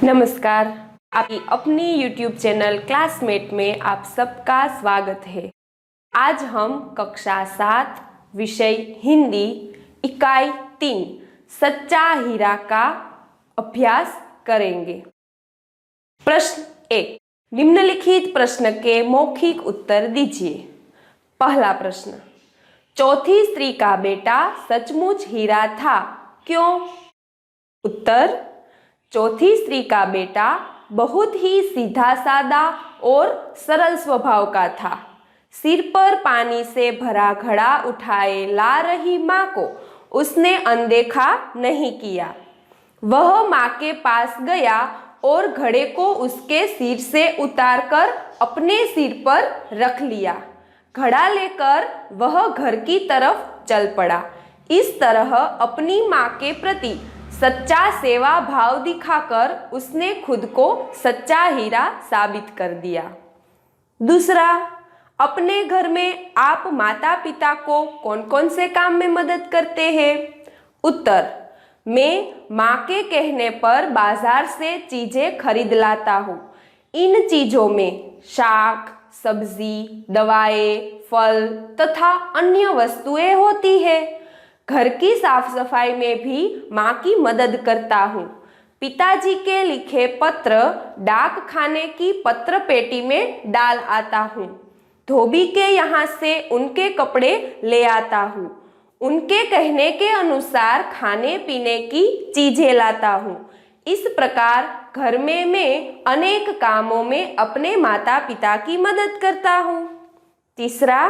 नमस्कार। आपकी अपनी YouTube चैनल क्लासमेट में आप सबका स्वागत है। आज हम कक्षा 7 विषय हिंदी इकाई 3 सच्चा हीरा का अभ्यास करेंगे। प्रश्न 1, निम्नलिखित प्रश्न के मौखिक उत्तर दीजिए। पहला प्रश्न, चौथी स्त्री का बेटा सचमुच हीरा था, क्यों? उत्तर, चौथी स्त्री का बेटा बहुत ही सीधा सादा और सरल स्वभाव का था। सिर पर पानी से भरा घड़ा उठाए ला रही माँ को उसने अनदेखा नहीं किया। वह माँ के पास गया और घड़े को उसके सिर से उतारकर अपने सिर पर रख लिया। घड़ा लेकर वह घर की तरफ चल पड़ा। इस तरह अपनी माँ के प्रति सच्चा सेवा भाव दिखाकर उसने खुद को सच्चा हीरा साबित कर दिया। दूसरा, अपने घर में आप माता पिता को कौन कौन से काम में मदद करते हैं? उत्तर, मैं माँ के कहने पर बाजार से चीजें खरीद लाता हूँ। इन चीजों में शाक, सब्जी, दवाएं, फल तथा अन्य वस्तुएं होती है। घर की साफ सफाई में भी माँ की मदद करता हूँ। पिताजी के लिखे पत्र डाक खाने की पत्र पेटी में डाल आता हूँ। धोबी के यहाँ से उनके कपड़े ले आता हूँ। उनके कहने के अनुसार खाने पीने की चीजें लाता हूँ। इस प्रकार घर में मैं अनेक कामों में अपने माता पिता की मदद करता हूँ। तीसरा,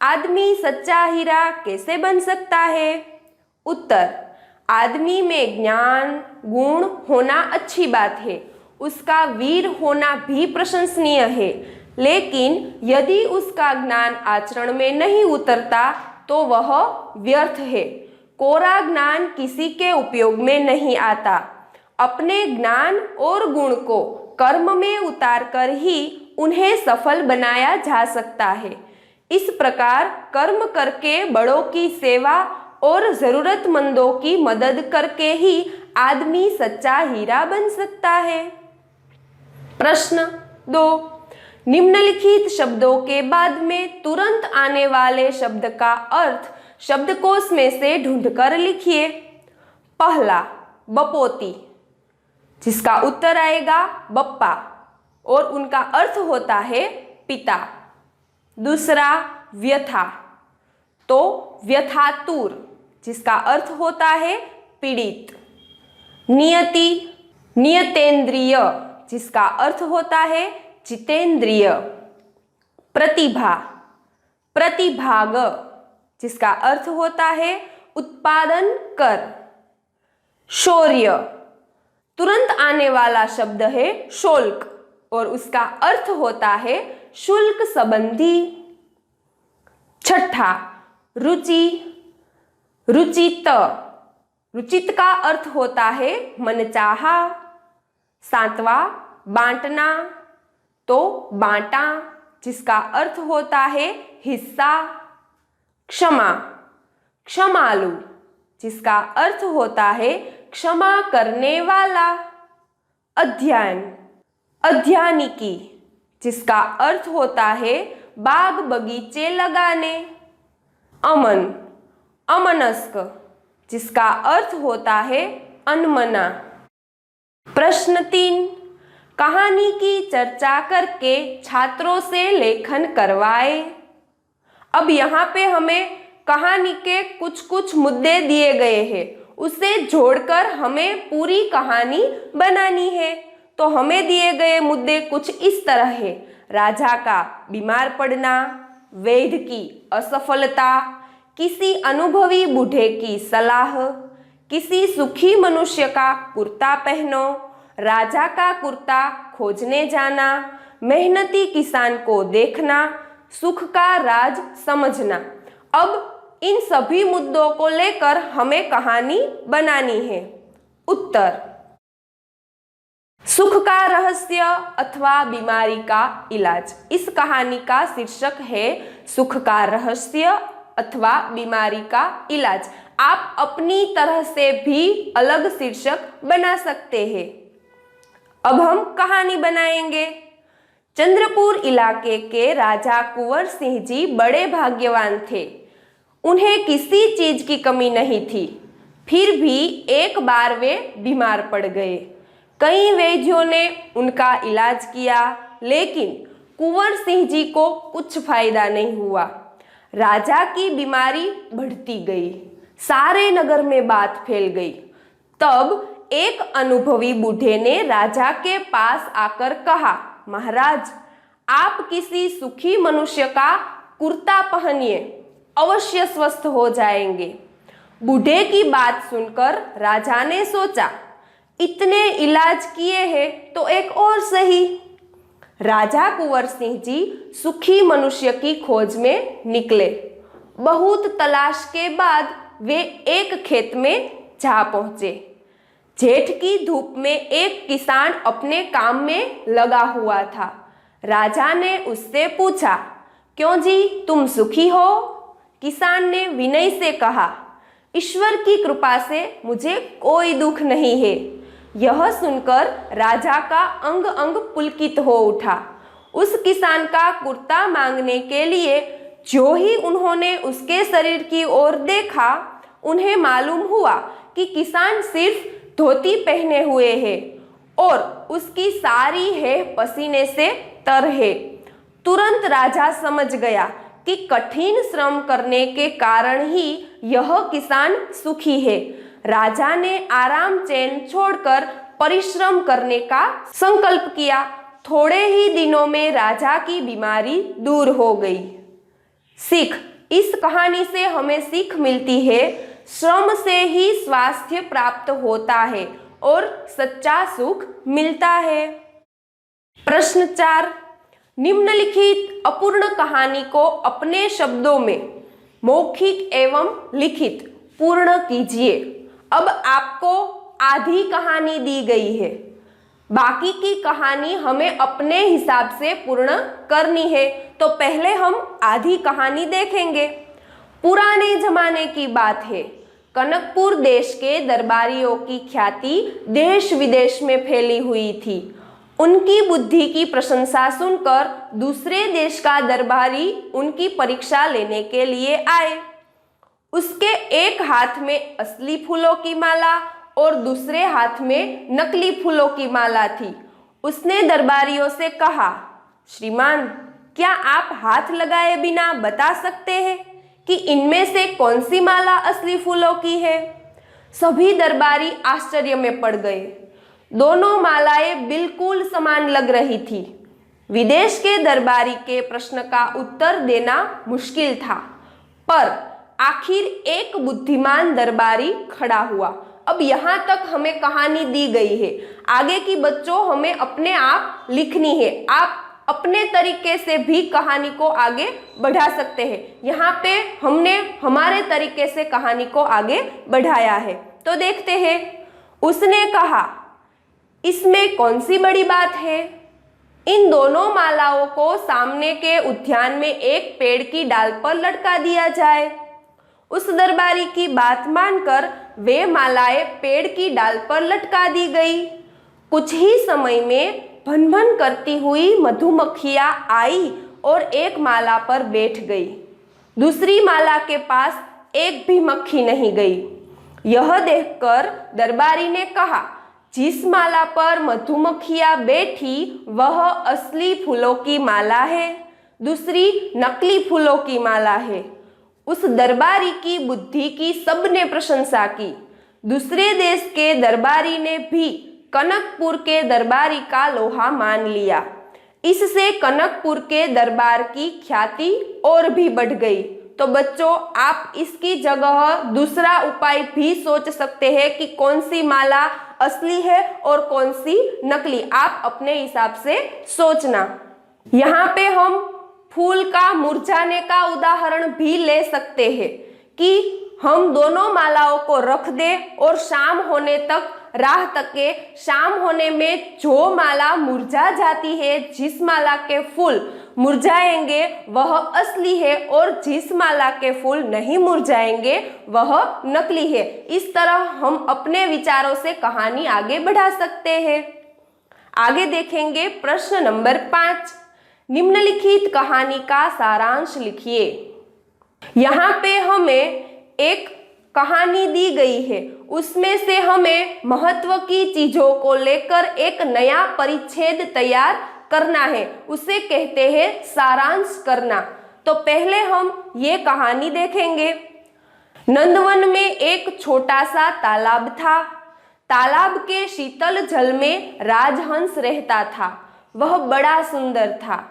आदमी सच्चा हीरा कैसे बन सकता है? उत्तर, आदमी में ज्ञान गुण होना अच्छी बात है, उसका वीर होना भी प्रशंसनीय है, लेकिन यदि उसका ज्ञान आचरण में नहीं उतरता तो वह व्यर्थ है। कोरा ज्ञान किसी के उपयोग में नहीं आता। अपने ज्ञान और गुण को कर्म में उतारकर ही उन्हें सफल बनाया जा सकता है। इस प्रकार कर्म करके बड़ों की सेवा और जरूरतमंदों की मदद करके ही आदमी सच्चा हीरा बन सकता है। प्रश्न 2, निम्नलिखित शब्दों के बाद में तुरंत आने वाले शब्द का अर्थ शब्दकोश में से ढूंढकर लिखिए। पहला, बपोती, जिसका उत्तर आएगा बप्पा और उनका अर्थ होता है पिता। दूसरा, व्यथा, तो व्यथातुर, जिसका अर्थ होता है पीड़ित। नियति, नियतेंद्रिय, जिसका अर्थ होता है जितेंद्रिय। प्रतिभा, प्रतिभाग, जिसका अर्थ होता है उत्पादन कर। शौर्य, तुरंत आने वाला शब्द है शुल्क और उसका अर्थ होता है शुल्क संबंधी। छठा, रुचि, रुचित, रुचित का अर्थ होता है मनचाहा। सातवां, बांटना, तो बांटा, जिसका अर्थ होता है हिस्सा। क्षमा, क्षमालु, जिसका अर्थ होता है क्षमा करने वाला। अध्ययन, अध्ययनिकी, जिसका अर्थ होता है बाग बगीचे लगाने। अमन, अमनस्क, जिसका अर्थ होता है अनमना। प्रश्न 3, कहानी की चर्चा करके छात्रों से लेखन करवाए। अब यहाँ पे हमें कहानी के कुछ मुद्दे दिए गए हैं, उसे जोड़कर हमें पूरी कहानी बनानी है। तो हमें दिए गए मुद्दे कुछ इस तरह है। राजा का बीमार पड़ना, वैद्य की असफलता, किसी अनुभवी बूढ़े की सलाह, किसी सुखी मनुष्य का कुर्ता पहनो, राजा का कुर्ता खोजने जाना, मेहनती किसान को देखना, सुख का राज समझना। अब इन सभी मुद्दों को लेकर हमें कहानी बनानी है। उत्तर, सुख का रहस्य अथवा बीमारी का इलाज। इस कहानी का शीर्षक है सुख का रहस्य अथवा बीमारी का इलाज। आप अपनी तरह से भी अलग शीर्षक बना सकते हैं। अब हम कहानी बनाएंगे। चंद्रपुर इलाके के राजा कुंवर सिंह जी बड़े भाग्यवान थे। उन्हें किसी चीज की कमी नहीं थी। फिर भी एक बार वे बीमार पड़ गए। कई वैद्यों ने उनका इलाज किया, लेकिन कुंवर सिंह जी को कुछ फायदा नहीं हुआ। राजा की बीमारी बढ़ती गई। सारे नगर में बात फैल गई। तब एक अनुभवी बूढ़े ने राजा के पास आकर कहा, महाराज, आप किसी सुखी मनुष्य का कुर्ता पहनिए, अवश्य स्वस्थ हो जाएंगे। बूढ़े की बात सुनकर राजा ने सोचा, इतने इलाज किए हैं तो एक और सही। राजा कुंवर सिंह जी सुखी मनुष्य की खोज में निकले। बहुत तलाश के बाद वे एक खेत में जा पहुंचे। जेठ की धूप में एक किसान अपने काम में लगा हुआ था। राजा ने उससे पूछा, क्यों जी, तुम सुखी हो? किसान ने विनय से कहा, ईश्वर की कृपा से मुझे कोई दुख नहीं है। यह सुनकर राजा का अंग अंग पुलकित हो उठा। उस किसान का कुर्ता मांगने के लिए जो ही उन्होंने उसके शरीर की ओर देखा, उन्हें मालूम हुआ कि किसान सिर्फ धोती पहने हुए है और उसकी सारी है पसीने से तर है। तुरंत राजा समझ गया कि कठिन श्रम करने के कारण ही यह किसान सुखी है। राजा ने आराम चैन छोड़कर परिश्रम करने का संकल्प किया। थोड़े ही दिनों में राजा की बीमारी दूर हो गई। सीख, इस कहानी से हमें सीख मिलती है, श्रम से ही स्वास्थ्य प्राप्त होता है और सच्चा सुख मिलता है। प्रश्न 4, निम्नलिखित अपूर्ण कहानी को अपने शब्दों में मौखिक एवं लिखित पूर्ण कीजिए। अब आपको आधी कहानी दी गई है, बाकी की कहानी हमें अपने हिसाब से पूर्ण करनी है। तो पहले हम आधी कहानी देखेंगे। पुराने जमाने की बात है। कनकपुर देश के दरबारियों की ख्याति देश विदेश में फैली हुई थी। उनकी बुद्धि की प्रशंसा सुनकर दूसरे देश का दरबारी उनकी परीक्षा लेने के लिए आए। उसके एक हाथ में असली फूलों की माला और दूसरे हाथ में नकली फूलों की माला थी। उसने दरबारियों से कहा, श्रीमान, क्या आप हाथ लगाए बिना बता सकते हैं कि इनमें से कौन सी माला असली फूलों की है? सभी दरबारी आश्चर्य में पड़ गए। दोनों मालाएं बिल्कुल समान लग रही थी। विदेश के दरबारी के प्रश्न का उत्तर देना मुश्किल था, पर आखिर एक बुद्धिमान दरबारी खड़ा हुआ। अब यहाँ तक हमें कहानी दी गई है। आगे की बच्चों हमें अपने आप लिखनी है। आप अपने तरीके से भी कहानी को आगे बढ़ा सकते हैं। यहाँ पे हमने हमारे तरीके से कहानी को आगे बढ़ाया है। तो देखते हैं। उसने कहा, इसमें कौन सी बड़ी बात है? इन दोनों मालाओं को सामने के उद्यान में एक पेड़ की डाल पर लटका दिया जाए। उस दरबारी की बात मानकर वे मालाएं पेड़ की डाल पर लटका दी गई। कुछ ही समय में भन भन करती हुई मधुमक्खियां आई और एक माला पर बैठ गई। दूसरी माला के पास एक भी मक्खी नहीं गई। यह देखकर दरबारी ने कहा, जिस माला पर मधुमक्खियां बैठी वह असली फूलों की माला है, दूसरी नकली फूलों की माला है। उस दरबारी की बुद्धि की सबने प्रशंसा की। दूसरे देश के दरबारी ने भी कनकपुर के दरबारी का लोहा मान लिया। इससे कनकपुर के दरबार की ख्याति और भी बढ़ गई। तो बच्चों, आप इसकी जगह दूसरा उपाय भी सोच सकते हैं कि कौन सी माला असली है और कौन सी नकली। आप अपने हिसाब से सोचना। यहाँ पे हम फूल का मुरझाने का उदाहरण भी ले सकते हैं कि हम दोनों मालाओं को रख दें और शाम होने तक राह तके। शाम होने में जो माला मुरझा जाती है, जिस माला के फूल मुरझाएंगे वह असली है और जिस माला के फूल नहीं मुरझाएंगे वह नकली है। इस तरह हम अपने विचारों से कहानी आगे बढ़ा सकते हैं। आगे देखेंगे प्रश्न नंबर 5। निम्नलिखित कहानी का सारांश लिखिए। यहाँ पे हमें एक कहानी दी गई है, उसमें से हमें महत्व की चीजों को लेकर एक नया परिच्छेद तैयार करना है, उसे कहते हैं सारांश करना। तो पहले हम ये कहानी देखेंगे। नंदवन में एक छोटा सा तालाब था। तालाब के शीतल जल में राजहंस रहता था। वह बड़ा सुंदर था।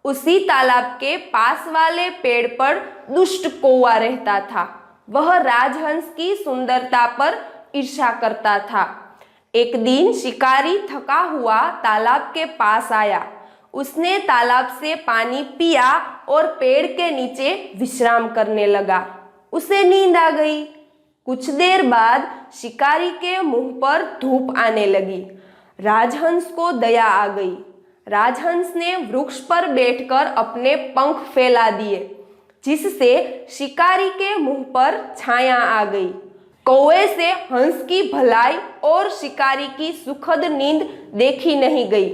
उसी तालाब के पास वाले पेड़ पर दुष्ट कौवा रहता था। वह राजहंस की सुंदरता पर ईर्ष्या करता था। एक दिन शिकारी थका हुआ तालाब के पास आया। उसने तालाब से पानी पिया और पेड़ के नीचे विश्राम करने लगा। उसे नींद आ गई। कुछ देर बाद शिकारी के मुंह पर धूप आने लगी। राजहंस को दया आ गई। राजहंस ने वृक्ष पर बैठकर अपने पंख फैला दिए, जिससे शिकारी के मुंह पर छाया आ गई। कौवे से हंस की भलाई और शिकारी की सुखद नींद देखी नहीं गई।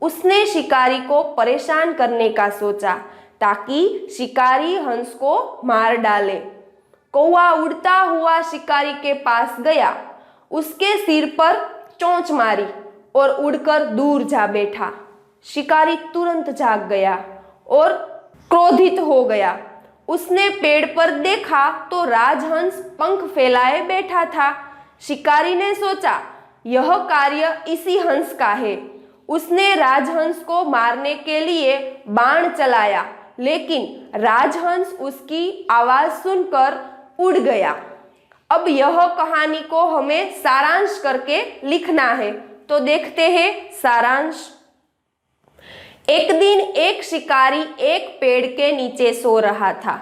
उसने शिकारी को परेशान करने का सोचा, ताकि शिकारी हंस को मार डाले। कौवा उड़ता हुआ शिकारी के पास गया, उसके सिर पर चोंच मारी और उड़कर दूर जा बैठा। शिकारी तुरंत जाग गया और क्रोधित हो गया। उसने पेड़ पर देखा तो राजहंस पंख फैलाए बैठा था। शिकारी ने सोचा, यह कार्य इसी हंस का है। उसने राजहंस को मारने के लिए बाण चलाया, लेकिन राजहंस उसकी आवाज सुनकर उड़ गया। अब यह कहानी को हमें सारांश करके लिखना है, तो देखते हैं सारांश। एक दिन एक शिकारी एक पेड़ के नीचे सो रहा था।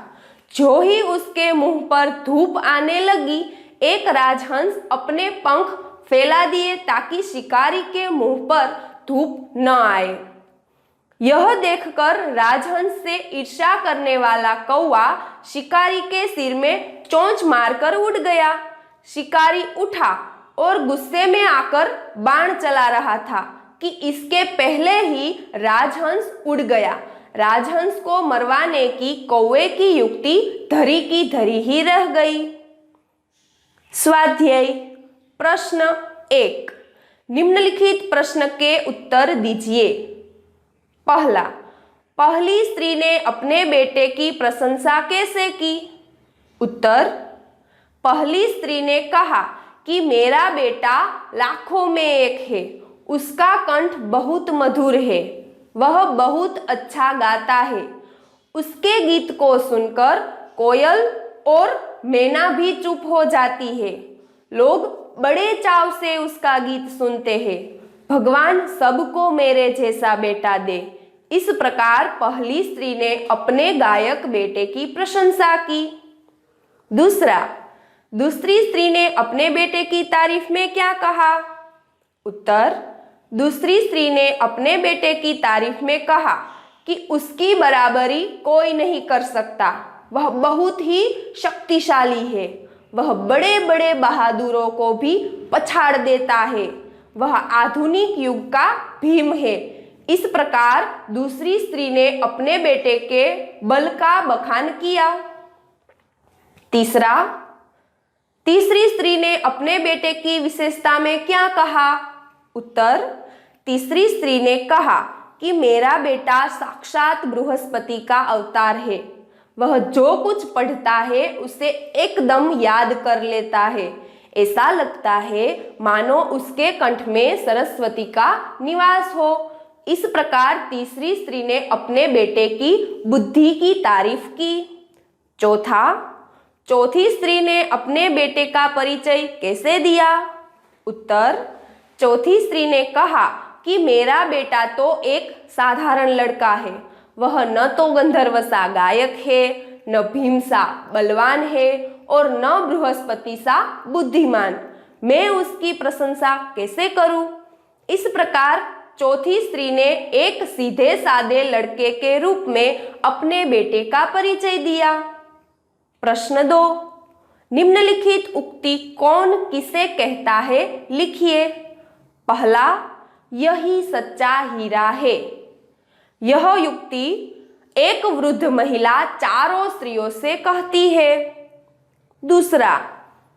जो ही उसके मुंह पर धूप आने लगी, एक राजहंस अपने पंख फैला दिए ताकि शिकारी के मुंह पर धूप न आए। यह देखकर राजहंस से ईर्ष्या करने वाला कौवा शिकारी के सिर में चोंच मारकर उड़ गया। शिकारी उठा और गुस्से में आकर बाण चला रहा था कि इसके पहले ही राजहंस उड़ गया। राजहंस को मरवाने की कौवे की युक्ति धरी की धरी ही रह गई। स्वाध्याय प्रश्न 1। निम्नलिखित प्रश्न के उत्तर दीजिए। पहला, पहली स्त्री ने अपने बेटे की प्रशंसा कैसे की? उत्तर, पहली स्त्री ने कहा कि मेरा बेटा लाखों में एक है। उसका कंठ बहुत मधुर है। वह बहुत अच्छा गाता है। उसके गीत को सुनकर कोयल और मैना भी चुप हो जाती है। लोग बड़े चाव से उसका गीत सुनते हैं। भगवान सबको मेरे जैसा बेटा दे। इस प्रकार पहली स्त्री ने अपने गायक बेटे की प्रशंसा की। दूसरा, दूसरी स्त्री ने अपने बेटे की तारीफ में क्या कहा? उत्तर, दूसरी स्त्री ने अपने बेटे की तारीफ में कहा कि उसकी बराबरी कोई नहीं कर सकता। वह बहुत ही शक्तिशाली है। वह बड़े बड़े बहादुरों को भी पछाड़ देता है। वह आधुनिक युग का भीम है। इस प्रकार दूसरी स्त्री ने अपने बेटे के बल का बखान किया। तीसरा, तीसरी स्त्री ने अपने बेटे की विशेषता में क्या कहा? उत्तर, तीसरी स्त्री ने कहा कि मेरा बेटा साक्षात बृहस्पति का अवतार है। वह जो कुछ पढ़ता है उसे एकदम याद कर लेता है। ऐसा लगता है मानो उसके कंठ में सरस्वती का निवास हो। इस प्रकार तीसरी स्त्री ने अपने बेटे की बुद्धि की तारीफ की। चौथा, चौथी स्त्री ने अपने बेटे का परिचय कैसे दिया? उत्तर, चौथी स्त्री ने कहा कि मेरा बेटा तो एक साधारण लड़का है। वह न तो गंधर्व सा गायक है, न भीम सा बलवान है और न बृहस्पति सा बुद्धिमान। मैं उसकी प्रशंसा कैसे करूं? इस प्रकार चौथी स्त्री ने एक सीधे साधे लड़के के रूप में अपने बेटे का परिचय दिया। प्रश्न 2। निम्नलिखित उक्ति कौन किसे कहता है, लिखिए। पहला, यही सच्चा हीरा है। यह युक्ति एक वृद्ध महिला चारों स्त्रियों से कहती है। दूसरा,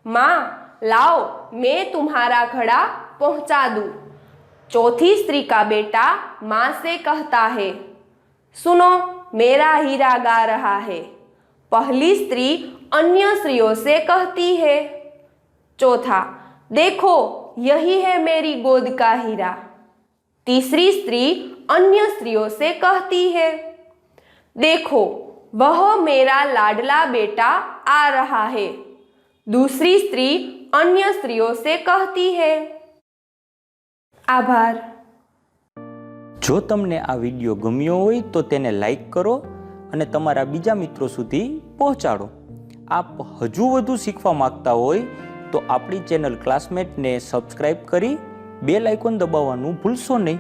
माँ लाओ मैं तुम्हारा घड़ा पहुंचा दूं। चौथी स्त्री का बेटा माँ से कहता है, सुनो मेरा हीरा गा रहा है। पहली स्त्री अन्य स्त्रियों से कहती है। चौथा, देखो यही है मेरी गोद का हीरा। तीसरी स्त्री अन्य स्त्रियों से कहती है, देखो वह मेरा लाडला बेटा आ रहा है। दूसरी स्त्री अन्य स्त्रियों से कहती है। आभार। જો તમને આ વિડીયો ગમ્યો હોય તો તેને લાઈક કરો અને તમારા બીજા મિત્રો સુધી પહોંચાડો. આપ હજુ વધુ શીખવા માંગતા હોય તો આપણી ચેનલ ક્લાસમેટને સબસ્ક્રાઈબ કરી બેલ આઇકોન દબાવવાનું ભૂલશો નહીં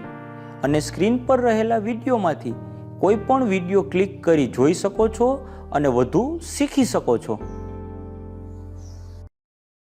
અને સ્ક્રીન પર રહેલા વિડીયોમાંથી કોઈ પણ વિડીયો ક્લિક કરી જોઈ શકો છો અને વધુ શીખી શકો છો.